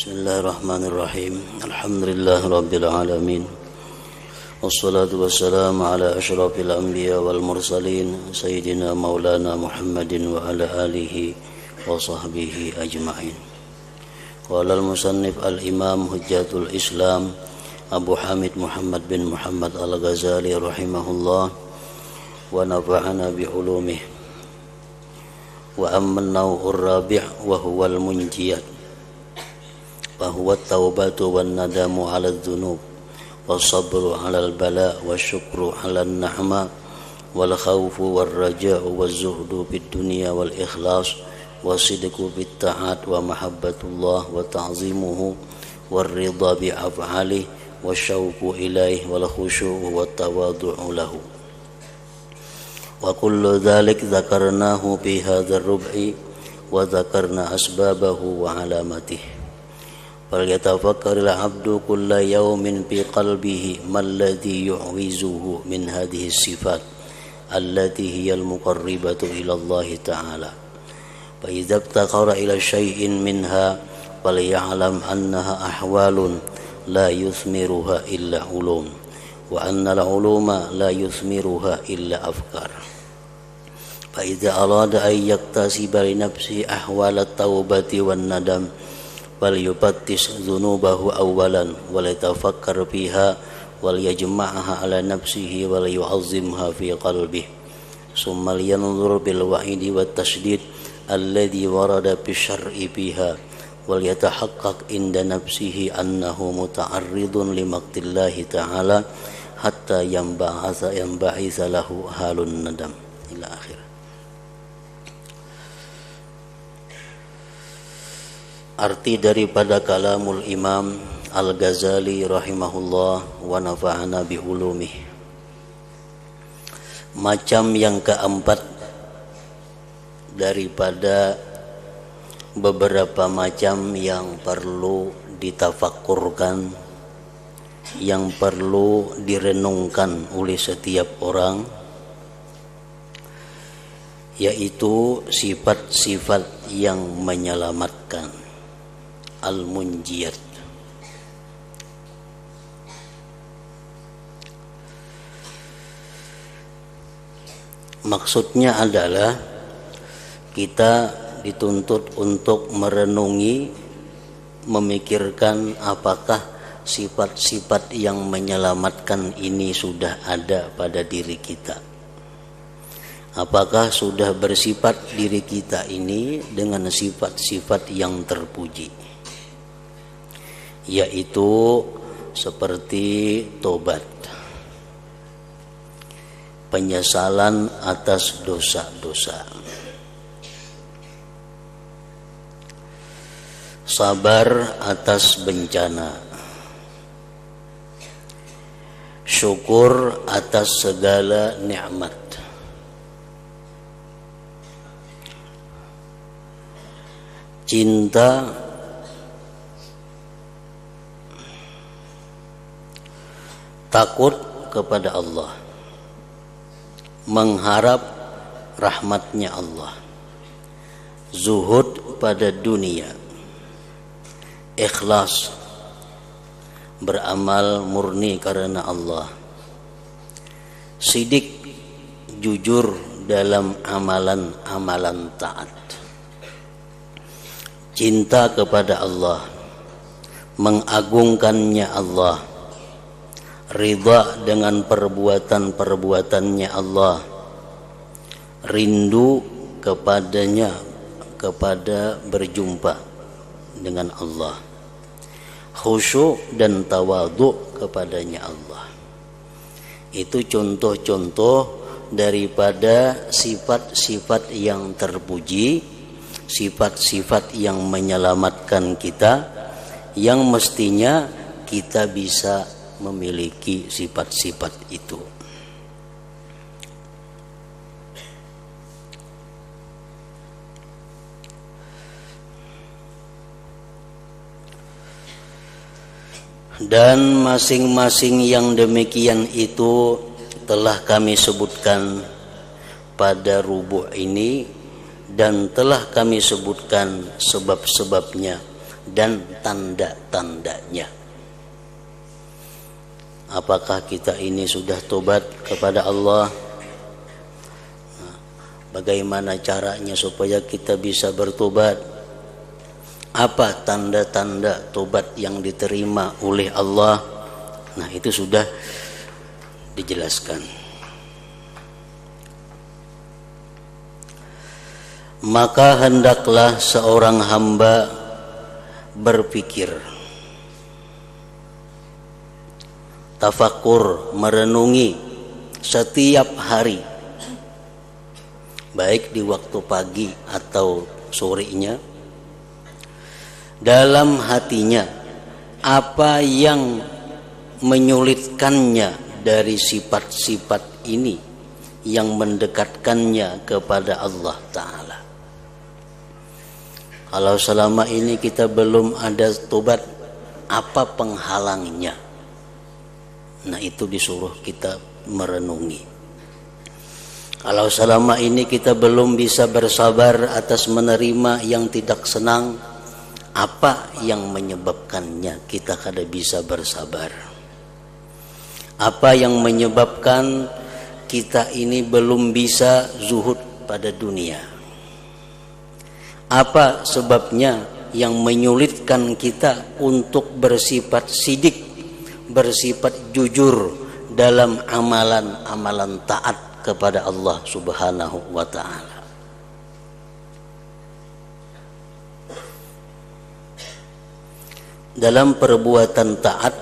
Bismillahirrahmanirrahim. Alhamdulillahirabbil alamin. Wassalatu wassalamu ala asyrafil anbiya wal mursalin sayyidina maulana Muhammadin wa ala alihi wa sahbihi ajma'in. Qala al-musannif al-imam hujjatul Islam Abu Hamid Muhammad bin Muhammad al-Ghazali rahimahullah wa nafa'ana bi ulumih. Wa amma an-naw'ur rabi' wa huwa al-munjiyat فهو التوبة والندم على الذنوب والصبر على البلاء والشكر على النعمة والخوف والرجاء والزهد بالدنيا والإخلاص والصدق بالطاعات ومحبة الله وتعظيمه والرضا بأفعاله والشوق إليه والخشوع والتواضع له. وكل ذلك ذكرناه في هذا الربع وذكرنا أسبابه وعلامته. فليتفكر العبد كل يوم في قلبه ما الذي يعوزه من هذه الصفات التي هي المقربة إلى الله تعالى، فإذا افتقر إلى شيء منها فليعلم أنها أحوال لا يثمرها إلا علوم، وأن العلوم لا يثمرها إلا أفكار. فإذا أراد أن يكتسب لنفسه أحوال التوبة والندم فليفتش ذنوبه أولا وليتفكر فيها وليجمعها على نفسه وليعظمها في قلبه، ثم لينظر بالوعيد والتشديد الذي ورد بالشرع فيها وليتحقق عند نفسه أنه متعرض لمقت الله تعالى حتى ينبعث له حال الندم إلى آخره. Arti daripada kalamul Imam Al-Ghazali rahimahullah wa nafa'ana bi ulumih. Macam yang keempat daripada beberapa macam yang perlu ditafakkurkan, yang perlu direnungkan oleh setiap orang, yaitu sifat-sifat yang menyelamatkan, al-munjiyat. Maksudnya adalah kita dituntut untuk merenungi, memikirkan apakah sifat-sifat yang menyelamatkan ini sudah ada pada diri kita. Apakah sudah bersifat diri kita ini dengan sifat-sifat yang terpuji, yaitu seperti tobat, penyesalan atas dosa-dosa, sabar atas bencana, syukur atas segala nikmat, cinta takut kepada Allah, mengharap rahmatnya Allah, zuhud pada dunia, ikhlas beramal murni karena Allah, sidik jujur dalam amalan-amalan taat, cinta kepada Allah, mengagungkannya Allah, ridha dengan perbuatan-perbuatannya Allah, rindu kepadanya, kepada berjumpa dengan Allah, khusyuk dan tawadhu kepadanya Allah. Itu contoh-contoh daripada sifat-sifat yang terpuji, sifat-sifat yang menyelamatkan kita, yang mestinya kita bisa memiliki sifat-sifat itu. Dan masing-masing yang demikian itu telah kami sebutkan pada rubuh ini, dan telah kami sebutkan sebab-sebabnya dan tanda-tandanya. Apakah kita ini sudah tobat kepada Allah? Bagaimana caranya supaya kita bisa bertobat? Apa tanda-tanda tobat yang diterima oleh Allah? Nah, itu sudah dijelaskan. Maka hendaklah seorang hamba berpikir, tafakur, merenungi setiap hari, baik di waktu pagi atau sorenya, dalam hatinya apa yang menyulitkannya dari sifat-sifat ini yang mendekatkannya kepada Allah Ta'ala. Kalau selama ini kita belum ada tobat, apa penghalangnya? Nah, itu disuruh kita merenungi. Kalau selama ini kita belum bisa bersabar atas menerima yang tidak senang, apa yang menyebabkannya kita kada bisa bersabar? Apa yang menyebabkan kita ini belum bisa zuhud pada dunia? Apa sebabnya yang menyulitkan kita untuk bersifat sidik, bersifat jujur dalam amalan-amalan taat kepada Allah Subhanahu wa Ta'ala? Dalam perbuatan taat,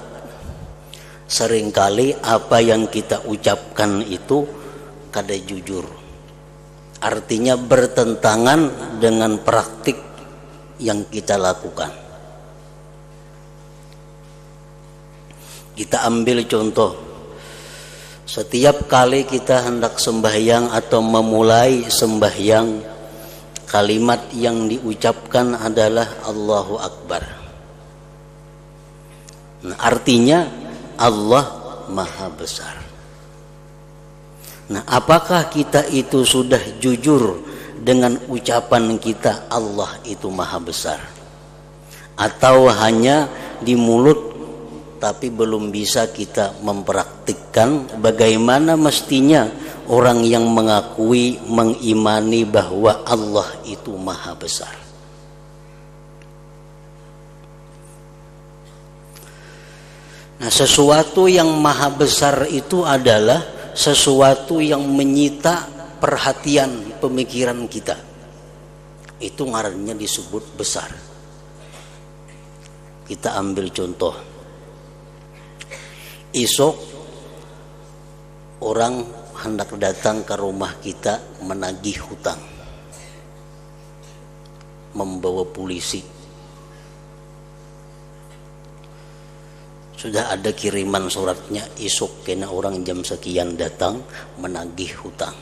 seringkali apa yang kita ucapkan itu kada jujur. Artinya bertentangan dengan praktik yang kita lakukan. Kita ambil contoh, setiap kali kita hendak sembahyang atau memulai sembahyang, kalimat yang diucapkan adalah Allahu Akbar. Nah, artinya Allah Maha Besar. Nah, apakah kita itu sudah jujur dengan ucapan kita Allah itu Maha Besar? Atau hanya di mulut tapi belum bisa kita mempraktikkan bagaimana mestinya orang yang mengakui, mengimani bahwa Allah itu Maha Besar? Nah, sesuatu yang maha besar itu adalah sesuatu yang menyita perhatian pemikiran kita. Itu ngarannya disebut besar. Kita ambil contoh. Esok orang hendak datang ke rumah kita menagih hutang, membawa polisi. Sudah ada kiriman suratnya, esok kena orang jam sekian datang menagih hutang.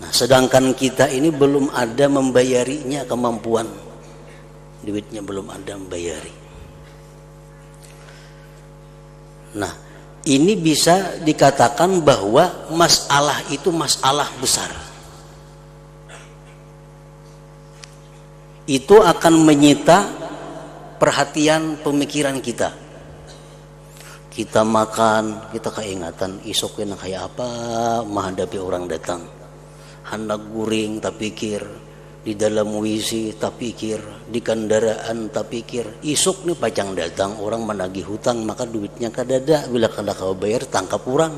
Nah, sedangkan kita ini belum ada membayarinya, kemampuan duitnya belum ada membayari. Nah, ini bisa dikatakan bahwa masalah itu masalah besar. Itu akan menyita perhatian pemikiran kita. Kita makan, kita keingatan esok kena kayak apa menghadapi orang datang. Hendak guring tak pikir, di dalam WC tak pikir, di kendaraan tak pikir. Esok nih pacang datang orang menagih hutang, maka duitnya kadada, bila kada kau bayar tangkap orang.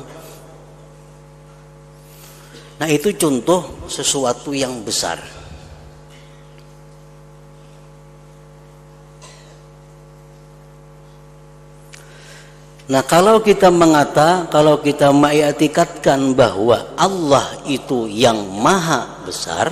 Nah, itu contoh sesuatu yang besar. Nah, kalau kita mengiktikadkan bahwa Allah itu yang maha besar,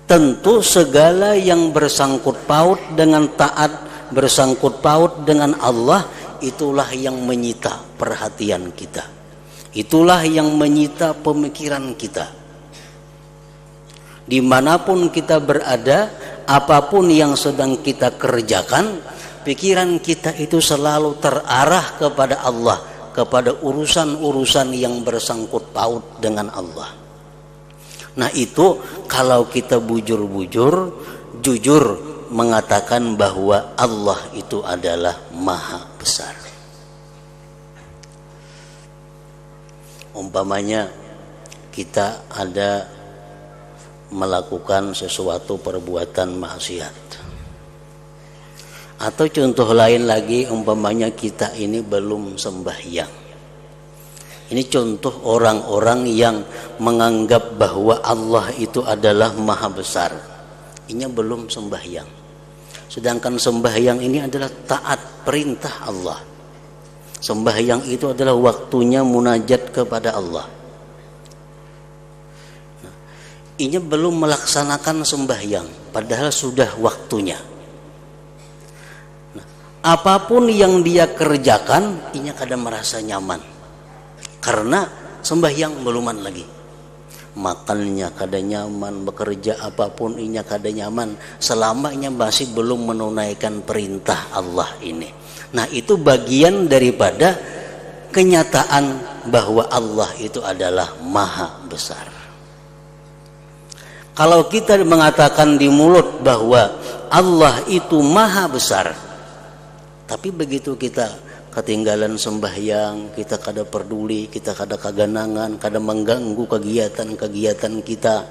tentu segala yang bersangkut paut dengan taat, bersangkut paut dengan Allah, itulah yang menyita perhatian kita. Itulah yang menyita pemikiran kita. Dimanapun kita berada, apapun yang sedang kita kerjakan, pikiran kita itu selalu terarah kepada Allah, kepada urusan-urusan yang bersangkut paut dengan Allah. Nah, itu kalau kita bujur-bujur, jujur mengatakan bahwa Allah itu adalah maha besar. Umpamanya kita ada melakukan sesuatu perbuatan maksiat, atau contoh lain lagi, umpamanya kita ini belum sembahyang. Ini contoh orang-orang yang menganggap bahwa Allah itu adalah maha besar, ini belum sembahyang. Sedangkan sembahyang ini adalah taat perintah Allah. Sembahyang itu adalah waktunya munajat kepada Allah. Nah, ini belum melaksanakan sembahyang, padahal sudah waktunya. Nah, apapun yang dia kerjakan, ini kadang merasa nyaman, karena sembahyang beluman lagi. Makannya kada nyaman, bekerja apapun inya kada nyaman, selamanya masih belum menunaikan perintah Allah ini. Nah, itu bagian daripada kenyataan bahwa Allah itu adalah maha besar. Kalau kita mengatakan di mulut bahwa Allah itu maha besar, tapi begitu kita ketinggalan sembahyang, kita kada peduli, kita kada kaganangan, kada mengganggu kegiatan-kegiatan kita.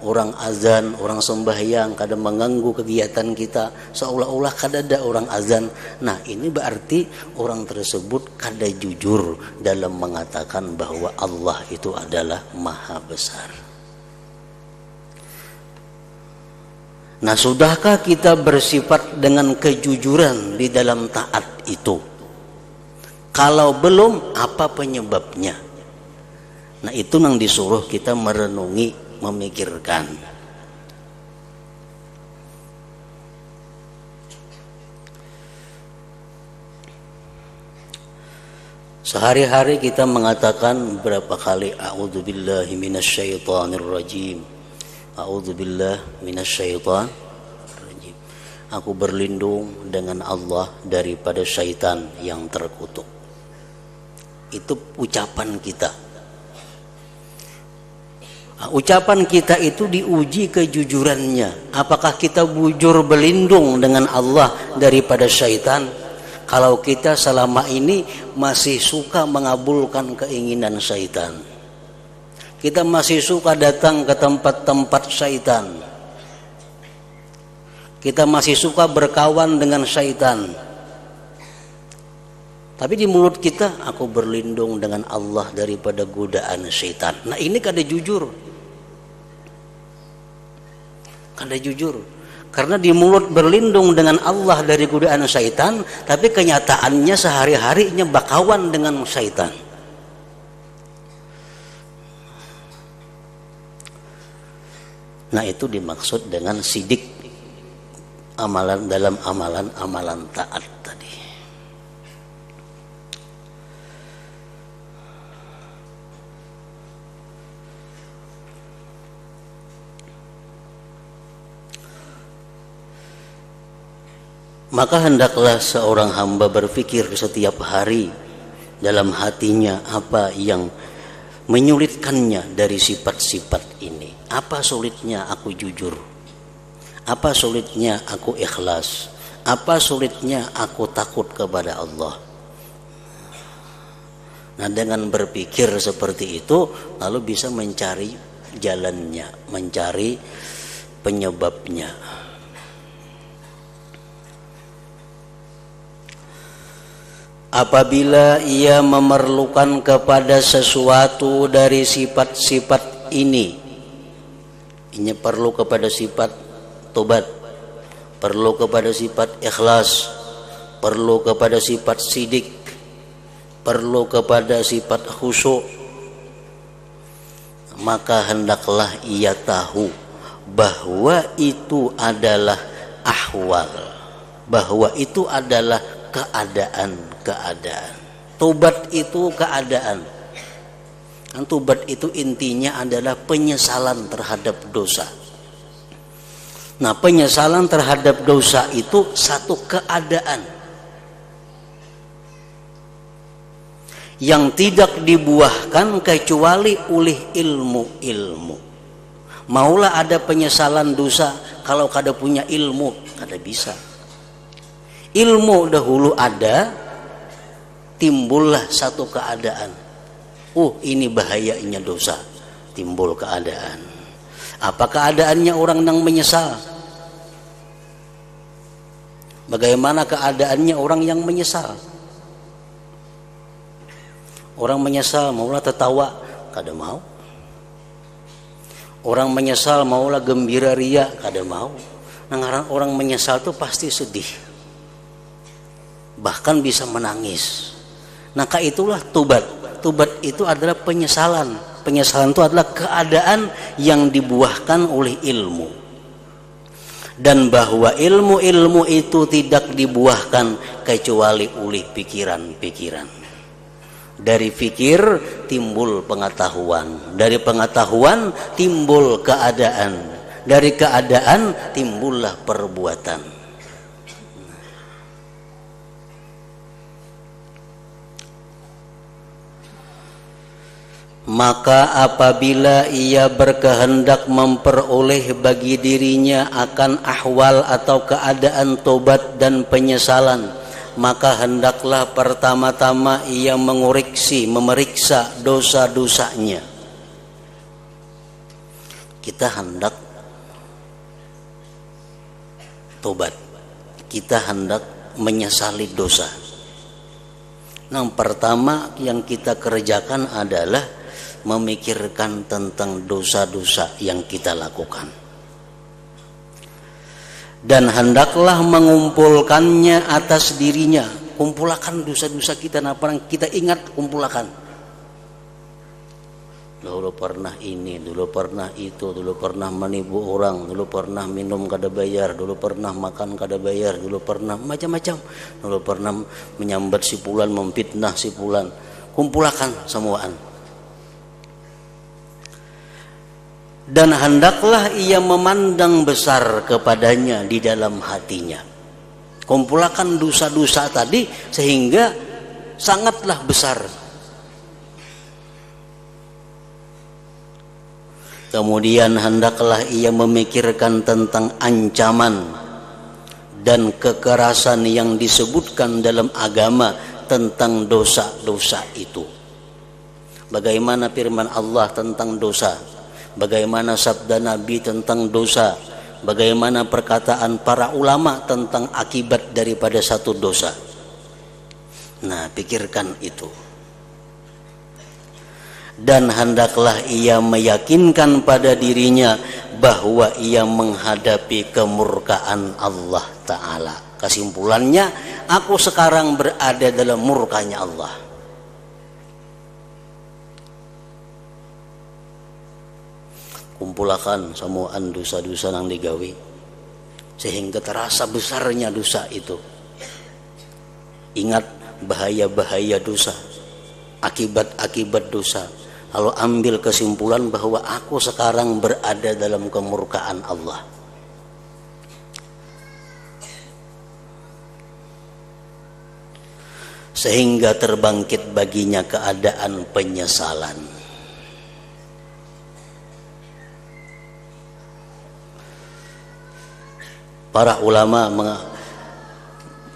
Orang azan, orang sembahyang kada mengganggu kegiatan kita, seolah-olah kada ada orang azan. Nah, ini berarti orang tersebut kada jujur dalam mengatakan bahwa Allah itu adalah maha besar. Nah, sudahkah kita bersifat dengan kejujuran di dalam taat itu? Kalau belum, apa penyebabnya? Nah, itu yang disuruh kita merenungi, memikirkan. Sehari-hari kita mengatakan berapa kali a'udzubillahi minasyaitonirrajim. A'udzubillah minasyaitonirrajim. Aku berlindung dengan Allah daripada syaitan yang terkutuk. Itu ucapan kita. Ucapan kita itu diuji kejujurannya. Apakah kita bujur berlindung dengan Allah daripada syaitan? Kalau kita selama ini masih suka mengabulkan keinginan syaitan, kita masih suka datang ke tempat-tempat syaitan, kita masih suka berkawan dengan syaitan, tapi di mulut kita, aku berlindung dengan Allah daripada godaan syaitan. Nah, ini kada jujur. Kada jujur. Karena di mulut berlindung dengan Allah dari godaan syaitan, tapi kenyataannya sehari-harinya bakawan dengan syaitan. Nah, itu dimaksud dengan sidik amalan dalam amalan-amalan taat tadi. Maka hendaklah seorang hamba berpikir setiap hari dalam hatinya apa yang menyulitkannya dari sifat-sifat ini. Apa sulitnya aku jujur? Apa sulitnya aku ikhlas? Apa sulitnya aku takut kepada Allah? Nah, dengan berpikir seperti itu, lalu bisa mencari jalannya, mencari penyebabnya. Apabila ia memerlukan kepada sesuatu dari sifat-sifat ini perlu kepada sifat tobat, perlu kepada sifat ikhlas, perlu kepada sifat sidik, perlu kepada sifat khusyuk, maka hendaklah ia tahu bahwa itu adalah ahwal, bahwa itu adalah keadaan. Tobat itu keadaan. Tobat itu intinya adalah penyesalan terhadap dosa. Nah, penyesalan terhadap dosa itu satu keadaan yang tidak dibuahkan kecuali oleh ilmu-ilmu. Maulah ada penyesalan dosa kalau kada punya ilmu, kada bisa. Ilmu dahulu ada, timbullah satu keadaan. Ini bahayanya dosa. Timbul keadaan. Apa keadaannya orang yang menyesal? Bagaimana keadaannya orang yang menyesal? Orang menyesal maulah tertawa, kada mau. Orang menyesal maulah gembira ria, kada mau. Nah, orang menyesal tuh pasti sedih, bahkan bisa menangis. Nah, itulah tobat. Tobat itu adalah penyesalan. Penyesalan itu adalah keadaan yang dibuahkan oleh ilmu. Dan bahwa ilmu-ilmu itu tidak dibuahkan kecuali oleh pikiran-pikiran. Dari fikir timbul pengetahuan, dari pengetahuan timbul keadaan, dari keadaan timbullah perbuatan. Maka apabila ia berkehendak memperoleh bagi dirinya akan ahwal atau keadaan tobat dan penyesalan, maka hendaklah pertama-tama ia memeriksa dosa-dosanya. Kita hendak tobat, kita hendak menyesali dosa. Yang pertama yang kita kerjakan adalah memikirkan tentang dosa-dosa yang kita lakukan. Dan hendaklah mengumpulkannya atas dirinya. Kumpulkan dosa-dosa kita, kita ingat, kumpulkan. Dulu pernah ini, dulu pernah itu, dulu pernah menipu orang, dulu pernah minum kada bayar, dulu pernah makan kada bayar, dulu pernah macam-macam, dulu pernah menyambat si fulan, memfitnah si fulan. Kumpulkan semuaan. Dan hendaklah ia memandang besar kepadanya di dalam hatinya. Kumpulkan dosa-dosa tadi sehingga sangatlah besar. Kemudian hendaklah ia memikirkan tentang ancaman dan kekerasan yang disebutkan dalam agama tentang dosa-dosa itu. Bagaimana firman Allah tentang dosa? Bagaimana sabda Nabi tentang dosa? Bagaimana perkataan para ulama tentang akibat daripada satu dosa? Nah, pikirkan itu. Dan hendaklah ia meyakinkan pada dirinya bahwa ia menghadapi kemurkaan Allah Ta'ala. Kesimpulannya, aku sekarang berada dalam murkanya Allah. Kumpulkan semuaan dosa-dosa yang digawi sehingga terasa besarnya dosa itu. Ingat bahaya-bahaya dosa, akibat-akibat dosa. Lalu ambil kesimpulan bahwa aku sekarang berada dalam kemurkaan Allah. Sehingga terbangkit baginya keadaan penyesalan. Para ulama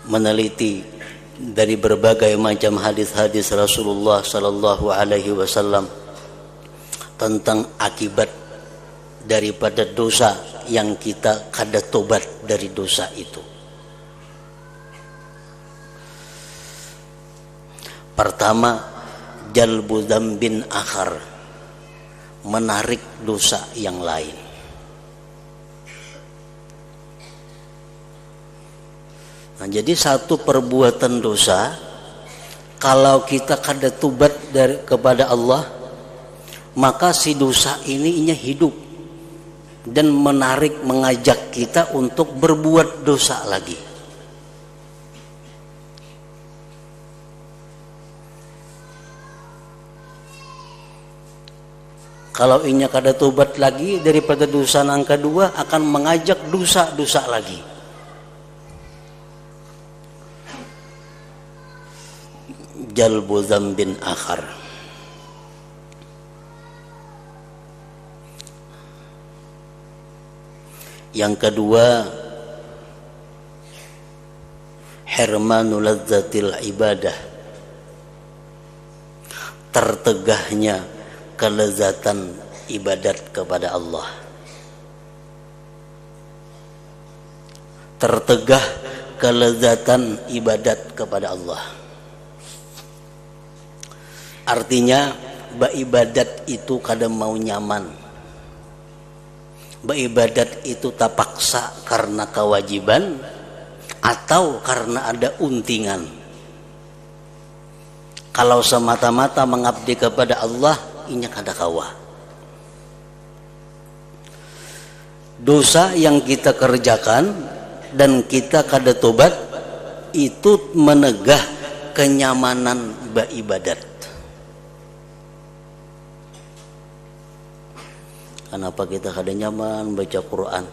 meneliti dari berbagai macam hadis-hadis Rasulullah sallallahu alaihi wasallam tentang akibat daripada dosa yang kita kada tobat dari dosa itu. Pertama, jalbu dzambin akhar, menarik dosa yang lain. Nah, jadi satu perbuatan dosa kalau kita kada tobat kepada Allah, maka si dosa ini hidup dan menarik, mengajak kita untuk berbuat dosa lagi. Kalau inya kada tobat lagi daripada dosa yang kedua, akan mengajak dosa-dosa lagi. Jalbu dzambin akhar. Yang kedua, hirmanu ladzatil ibadah, tertegahnya kelezatan ibadat kepada Allah. Tertegah kelezatan ibadat kepada Allah. Artinya beribadat itu kadang mau nyaman. Beribadat itu terpaksa karena kewajiban atau karena ada untingan. Kalau semata-mata mengabdi kepada Allah, inya kada kawa. Dosa yang kita kerjakan dan kita kada tobat itu menegah kenyamanan beribadat. Kenapa kita kada nyaman baca Quran?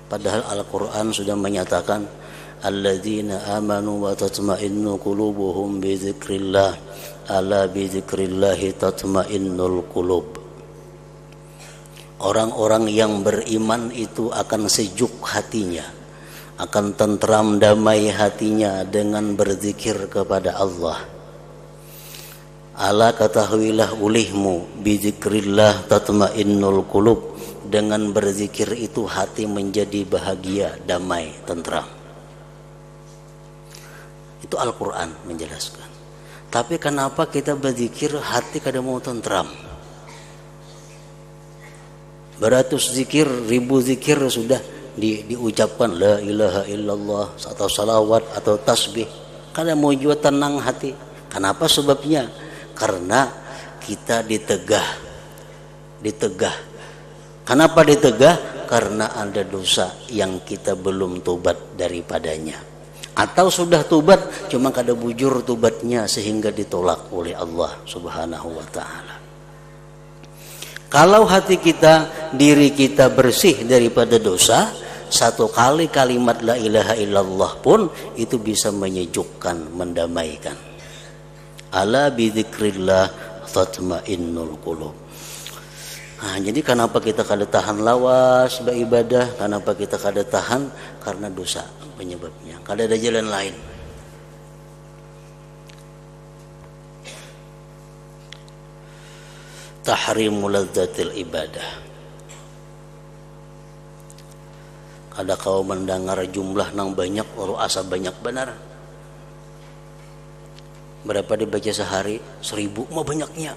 Padahal Al-Quran sudah menyatakan alladzina amanu wa tatma'innu qulubuhum bi dzikrillah ala bi dzikrillahi tatma'innul qulub. Orang-orang yang beriman itu akan sejuk hatinya, akan tentram damai hatinya dengan berzikir kepada Allah. Ala ketahuilah ulihmu bi dzikrillah tatma'innul qulub. Dengan berzikir itu hati menjadi bahagia, damai, tentram. Itu Al-Quran menjelaskan. Tapi kenapa kita berzikir hati kada mau tentram? Beratus zikir, ribu zikir sudah diucapkan la ilaha illallah atau salawat atau tasbih, kada mau juga tenang hati. Kenapa sebabnya? Karena kita ditegah. Kenapa ditegah? Karena ada dosa yang kita belum tobat daripadanya. Atau sudah tobat, cuma kada bujur tobatnya sehingga ditolak oleh Allah Subhanahu wa ta'ala. Kalau hati kita, diri kita bersih daripada dosa, satu kali kalimat la ilaha illallah pun itu bisa menyejukkan, mendamaikan. Ala bidzikrillah tatma'innul qulub. Nah, jadi kenapa kita kada tahan lawas beribadah? Kenapa kita kada tahan? Karena dosa penyebabnya. Kada ada jalan lain. Tahrimu ladzatil ibadah. Kada kau mendengar jumlah nang banyak, orang asa banyak benar. Berapa dibaca sehari? 1000 mah banyaknya.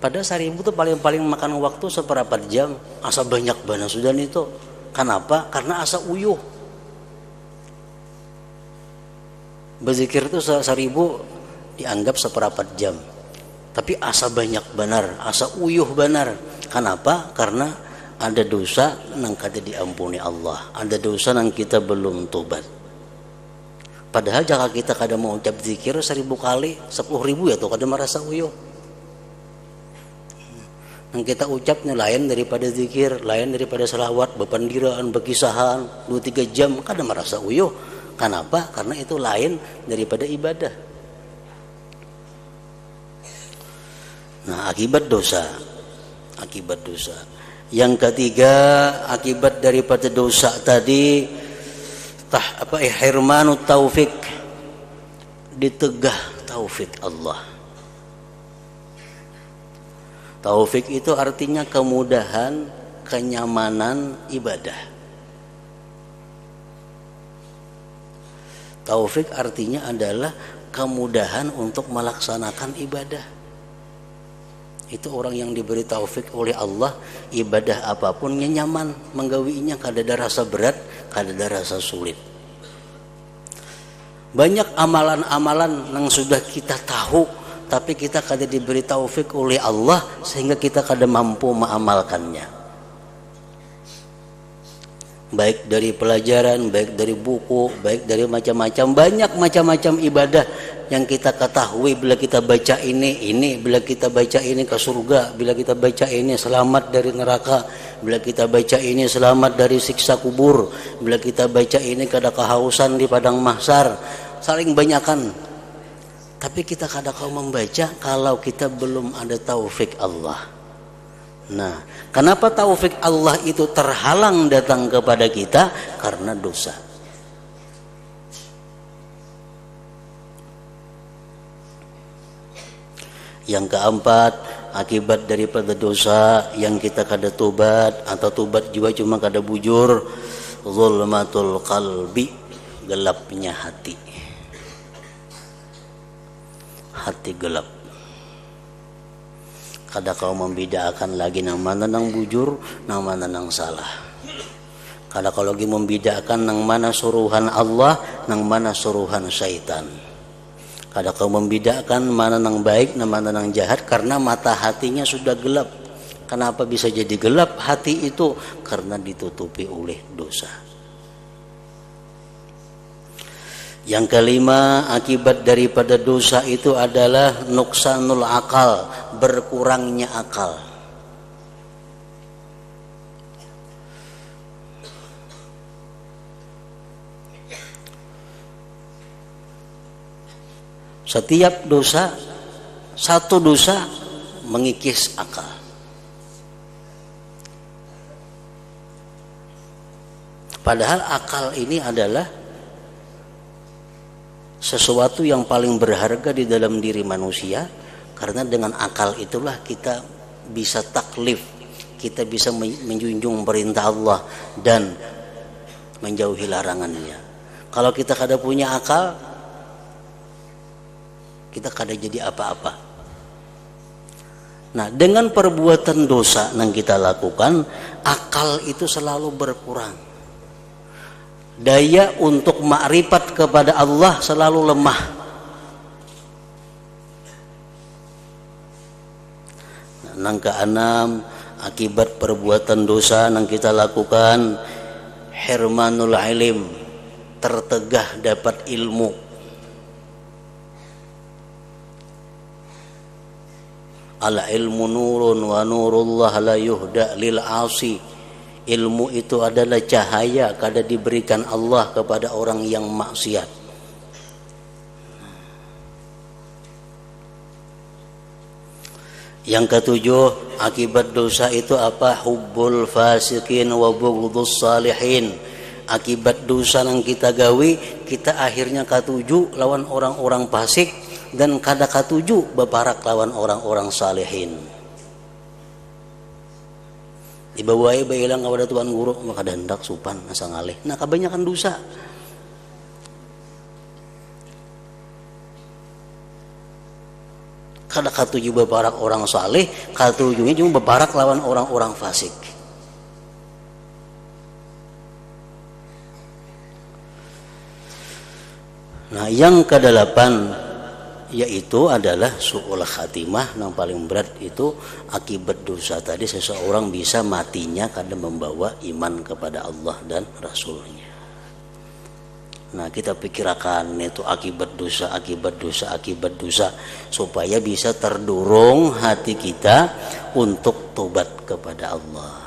Pada 1000 itu paling makan waktu seperempat jam. Asa banyak banget sudah itu. Kenapa? Karena asa uyuh. Berzikir itu 1000 dianggap seperempat jam. Tapi asa banyak benar, asa uyuh benar. Kenapa? Karena ada dosa nang kada diampuni Allah. Ada dosa nang kita belum tobat. Padahal jika kita kada mau ucap zikir 1000 kali, 10.000 ya tuh kada merasa uyuh. Yang kita ucapnya lain daripada zikir, lain daripada salawat, bepandiraan, berkisahan 2-3 jam, kada merasa uyuh. Kenapa? Karena itu lain daripada ibadah. Nah, akibat dosa. Yang ketiga, akibat daripada dosa tadi hirmanu taufik, ditegah taufik Allah. Taufik itu artinya kemudahan, kenyamanan ibadah. Taufik artinya adalah kemudahan untuk melaksanakan ibadah. Itu orang yang diberi taufik oleh Allah, ibadah apapunnya nyaman, menggawinya kada ada rasa berat, kada ada rasa sulit. Banyak amalan-amalan yang sudah kita tahu, tapi kita kada diberi taufik oleh Allah sehingga kita kada mampu mengamalkannya. Baik dari pelajaran, baik dari buku, baik dari macam-macam, banyak macam-macam ibadah yang kita ketahui. Bila kita baca ini, bila kita baca ini ke surga, bila kita baca ini selamat dari neraka, bila kita baca ini selamat dari siksa kubur, bila kita baca ini kada kehausan di padang mahsyar, saling banyakan. Tapi kita kada kau membaca kalau kita belum ada taufik Allah. Nah, kenapa taufik Allah itu terhalang datang kepada kita? Karena dosa. Yang keempat, akibat daripada dosa yang kita kada tobat atau tobat juga cuma kada bujur, zulmatul qalbi, gelapnya hati. Hati gelap. Kada kau membedakan lagi nang mana nang bujur, nang mana nang salah. Kada kau lagi membedakan nang mana suruhan Allah, nang mana suruhan syaitan. Kada kau membedakan mana nang baik, nang mana nang jahat, karena mata hatinya sudah gelap. Kenapa bisa jadi gelap hati itu? Karena ditutupi oleh dosa. Yang kelima, akibat daripada dosa itu adalah nuksanul akal, berkurangnya akal. Setiap dosa, satu dosa mengikis akal. Padahal akal ini adalah sesuatu yang paling berharga di dalam diri manusia, karena dengan akal itulah kita bisa taklif, kita bisa menjunjung perintah Allah dan menjauhi larangannya. Kalau kita kada punya akal, kita kada jadi apa-apa. Nah, dengan perbuatan dosa yang kita lakukan, akal itu selalu berkurang. Daya untuk makrifat kepada Allah selalu lemah. Nang keenam, akibat perbuatan dosa yang kita lakukan, hirmanul ilm, tertegah dapat ilmu. Al ilmu nurun wa nurullah la yuhda lil asi. Ilmu itu adalah cahaya kada diberikan Allah kepada orang yang maksiat. Yang ketujuh, akibat dosa itu apa? Hubbul fasikin wa bughdus salihin. Akibat dosa yang kita gawi, kita akhirnya katuju lawan orang-orang fasik dan kada katuju beparak lawan orang-orang salihin. Dibawai bailang kepada tuan guru maka dandak supan asa ngalih. Nah, kebanyakan dosa. Kada katuju beparak orang saleh, katujunya cuma beparak lawan orang-orang fasik. Nah, yang kedelapan yaitu adalah su'ul khatimah. Yang paling berat itu akibat dosa tadi seseorang bisa matinya karena membawa iman kepada Allah dan Rasulnya. Nah, kita pikirkan itu akibat dosa, akibat dosa, akibat dosa, supaya bisa terdorong hati kita untuk tobat kepada Allah.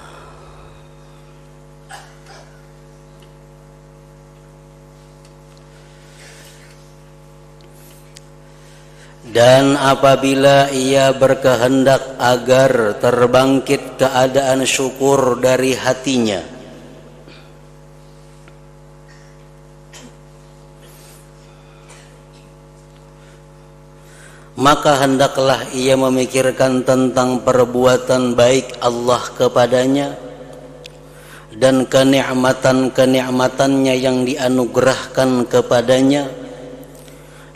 Dan apabila ia berkehendak agar terbangkit keadaan syukur dari hatinya, maka hendaklah ia memikirkan tentang perbuatan baik Allah kepadanya dan kenikmatan-kenikmatannya yang dianugerahkan kepadanya,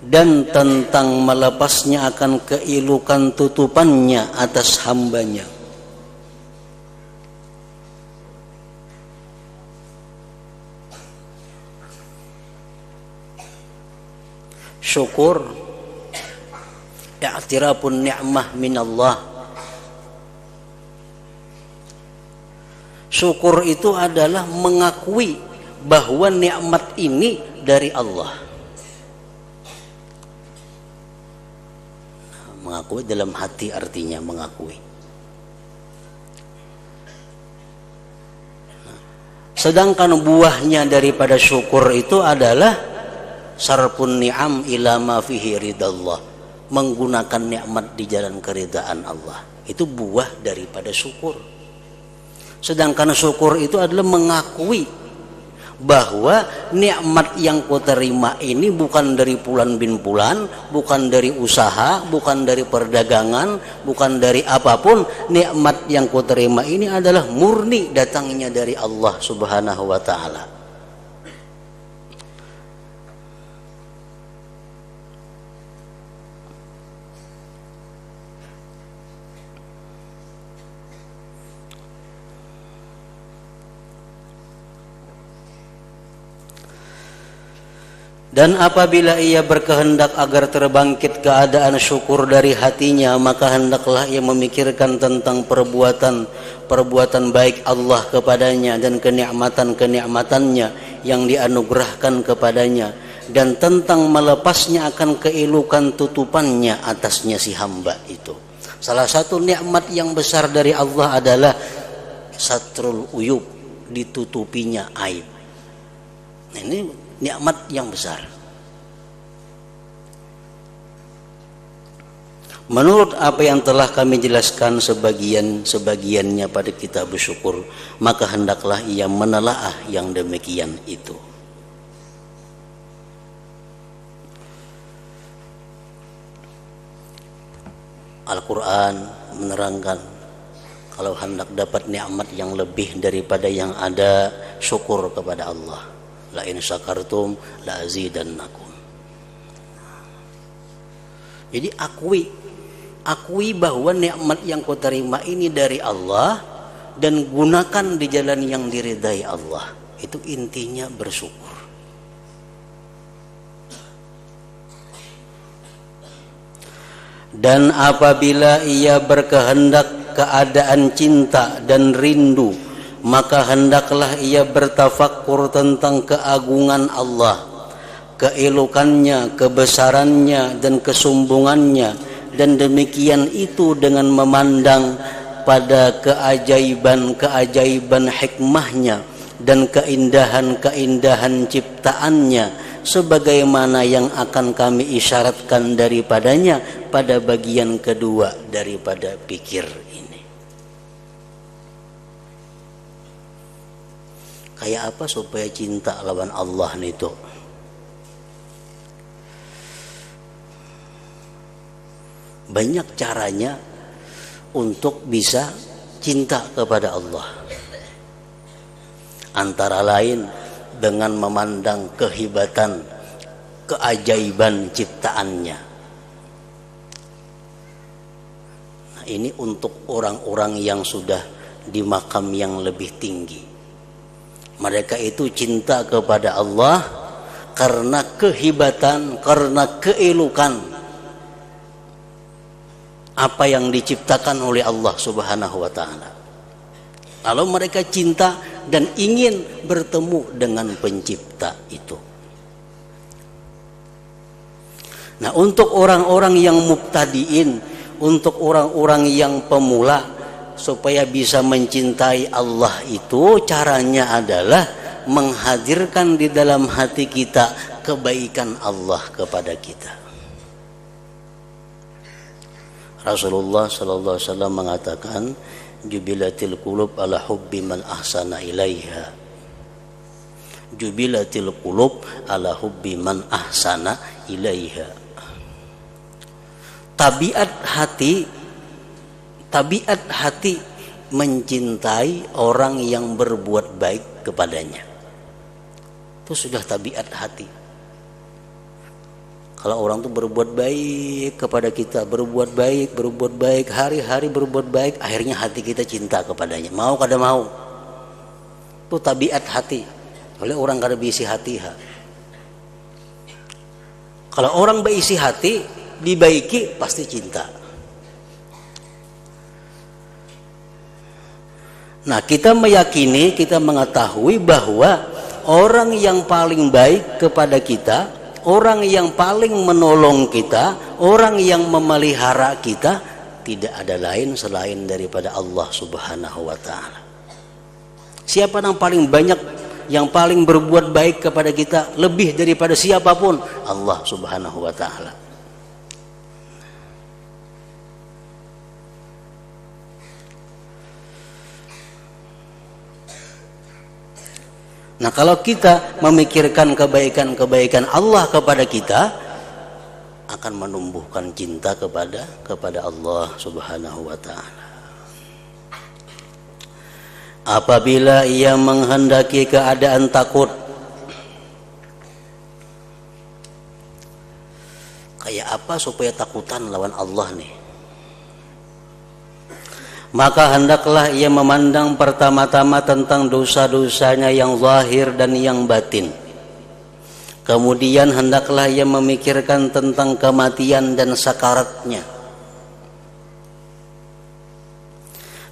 dan tentang melepasnya akan keilukan tutupannya atas hambanya. Syukur, i'tirafun ni'mah minallah. Syukur itu adalah mengakui bahwa nikmat ini dari Allah. Mengakui dalam hati artinya mengakui. Sedangkan buahnya daripada syukur itu adalah sarfun ni'am ila ma fihi ridallah, menggunakan nikmat di jalan keridaan Allah. Itu buah daripada syukur. Sedangkan syukur itu adalah mengakui bahwa nikmat yang ku terima ini bukan dari Fulan bin Fulan, bukan dari usaha, bukan dari perdagangan, bukan dari apapun. Nikmat yang ku terima ini adalah murni datangnya dari Allah Subhanahu wa taala. Dan apabila ia berkehendak agar terbangkit keadaan syukur dari hatinya, maka hendaklah ia memikirkan tentang perbuatan baik Allah kepadanya dan kenikmatan-kenikmatannya yang dianugerahkan kepadanya, dan tentang melepasnya akan keelukan tutupannya atasnya si hamba itu. Salah satu nikmat yang besar dari Allah adalah satrul uyub, ditutupinya aib. Nah, ini nikmat yang besar. Menurut apa yang telah kami jelaskan sebagiannya pada kitab syukur, maka hendaklah ia menelaah yang demikian itu. Al-Quran menerangkan kalau hendak dapat nikmat yang lebih daripada yang ada, syukur kepada Allah. La in syakartum la azidannakum. Jadi akui bahwa nikmat yang kau terima ini dari Allah dan gunakan di jalan yang diridai Allah. Itu intinya bersyukur. Dan apabila ia berkehendak keadaan cinta dan rindu, maka hendaklah ia bertafakkur tentang keagungan Allah, keelokannya, kebesarannya, dan kesombongannya, dan demikian itu dengan memandang pada keajaiban-keajaiban hikmahnya dan keindahan-keindahan ciptaannya, sebagaimana yang akan kami isyaratkan daripadanya pada bagian kedua daripada pikir ini. Kayak apa supaya cinta lawan Allah itu? Banyak caranya untuk bisa cinta kepada Allah. Antara lain dengan memandang kehebatan, keajaiban ciptaannya. Nah, ini untuk orang-orang yang sudah di makam yang lebih tinggi. Mereka itu cinta kepada Allah karena kehebatan, karena keelokan apa yang diciptakan oleh Allah Subhanahu wa taala. Lalu mereka cinta dan ingin bertemu dengan pencipta itu. Nah, untuk orang-orang yang mubtadiin, untuk orang-orang yang pemula, supaya bisa mencintai Allah itu caranya adalah menghadirkan di dalam hati kita kebaikan Allah kepada kita. Rasulullah sallallahu alaihi wasallam mengatakan, jubilatil qulub ala hubbi man ahsana ilaiha. Jubilatil qulub ala hubbi man ahsana ilaiha. Tabiat hati mencintai orang yang berbuat baik kepadanya. Itu sudah tabiat hati. Kalau orang tuh berbuat baik kepada kita, berbuat baik, hari-hari berbuat baik, akhirnya hati kita cinta kepadanya. Mau kada mau. Itu tabiat hati. Oleh orang kada berisi hati. Kalau orang berisi hati, dibaiki pasti cinta. Nah, kita meyakini, kita mengetahui bahwa orang yang paling baik kepada kita, orang yang paling menolong kita, orang yang memelihara kita, tidak ada lain selain daripada Allah Subhanahu wa ta'ala. Siapa yang paling banyak, yang paling berbuat baik kepada kita, lebih daripada siapapun? Allah Subhanahu wa ta'ala. Nah, kalau kita memikirkan kebaikan-kebaikan Allah kepada kita, akan menumbuhkan cinta kepada Allah Subhanahu wa taala. Apabila ia menghendaki keadaan takut, kayak apa supaya takutan lawan Allah nih? Maka hendaklah ia memandang pertama-tama tentang dosa-dosanya yang zahir dan yang batin. Kemudian hendaklah ia memikirkan tentang kematian dan sakaratnya.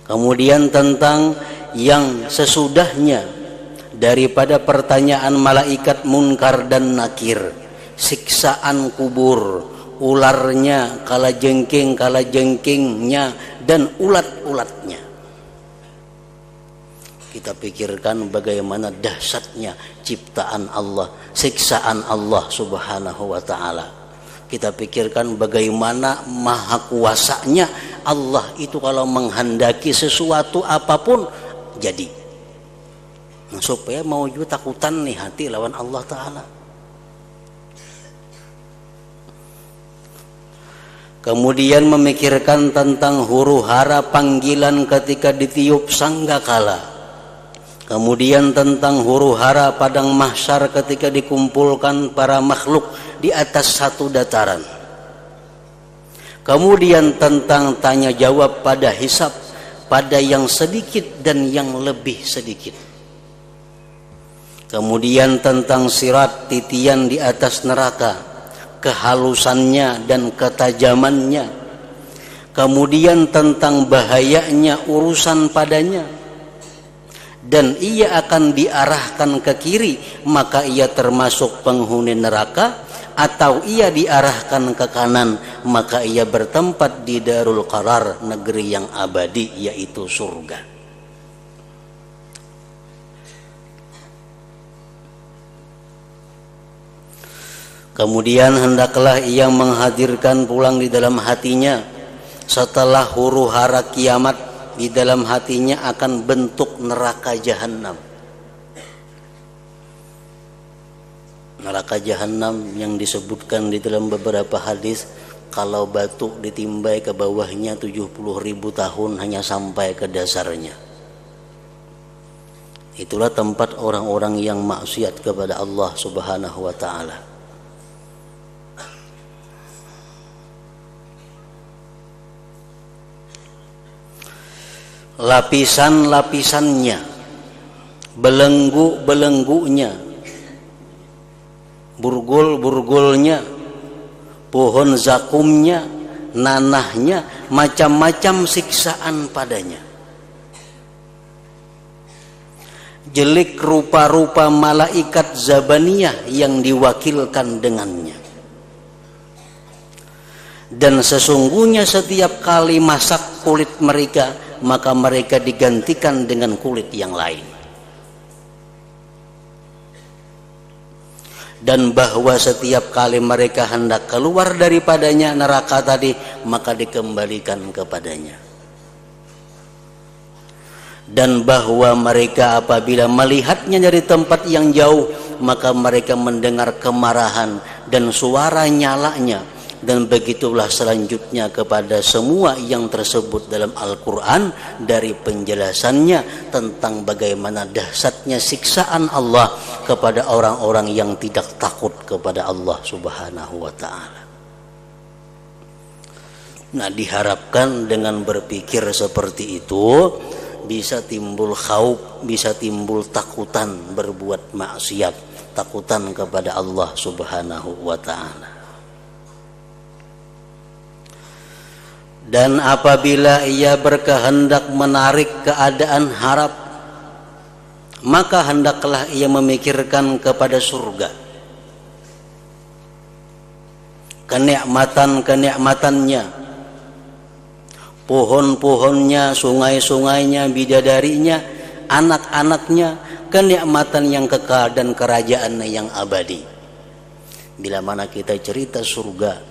Kemudian tentang yang sesudahnya daripada pertanyaan malaikat munkar dan nakir, siksaan kubur, ularnya, kalajengkingnya, dan ulat-ulatnya. Kita pikirkan bagaimana dahsyatnya ciptaan Allah, siksaan Allah Subhanahu wa taala. Kita pikirkan bagaimana maha kuasanya Allah itu kalau menghendaki sesuatu apapun jadi. Nah, supaya mau juga takutan nih hati lawan Allah taala. Kemudian memikirkan tentang huru-hara panggilan ketika ditiup sanggakala. Kemudian tentang huru-hara padang mahsyar ketika dikumpulkan para makhluk di atas satu dataran. Kemudian tentang tanya jawab pada hisab, pada yang sedikit dan yang lebih sedikit. Kemudian tentang sirat, titian di atas neraka, kehalusannya dan ketajamannya. Kemudian tentang bahayanya urusan padanya, dan ia akan diarahkan ke kiri, maka ia termasuk penghuni neraka, atau ia diarahkan ke kanan, maka ia bertempat di darul qarar, negeri yang abadi, yaitu surga. Kemudian hendaklah ia menghadirkan pulang di dalam hatinya setelah huru-hara kiamat, di dalam hatinya akan bentuk neraka jahanam. Neraka jahanam yang disebutkan di dalam beberapa hadis, kalau batu ditimbai ke bawahnya 70.000 tahun hanya sampai ke dasarnya. Itulah tempat orang-orang yang maksiat kepada Allah Subhanahu wa taala. Lapisan-lapisannya, belenggu-belenggunya, burgul-burgulnya, pohon zakumnya, nanahnya, macam-macam siksaan padanya. Jelik rupa-rupa malaikat zabaniyah yang diwakilkan dengannya. Dan sesungguhnya setiap kali masak kulit mereka, maka mereka digantikan dengan kulit yang lain. Dan bahwa setiap kali mereka hendak keluar daripadanya neraka tadi, maka dikembalikan kepadanya. Dan bahwa mereka apabila melihatnya dari tempat yang jauh, maka mereka mendengar kemarahan dan suara nyalanya. Dan begitulah selanjutnya kepada semua yang tersebut dalam Al-Quran, dari penjelasannya tentang bagaimana dahsyatnya siksaan Allah kepada orang-orang yang tidak takut kepada Allah Subhanahu wa ta'ala. Nah, diharapkan dengan berpikir seperti itu bisa timbul khauf, bisa timbul takutan berbuat maksiat, takutan kepada Allah Subhanahu wa ta'ala. Dan apabila ia berkehendak menarik keadaan harap, maka hendaklah ia memikirkan kepada surga, kenikmatan-kenikmatannya, pohon-pohonnya, sungai-sungainya, bidadarinya, anak-anaknya, kenikmatan yang kekal dan kerajaan yang abadi. Bila mana kita cerita surga,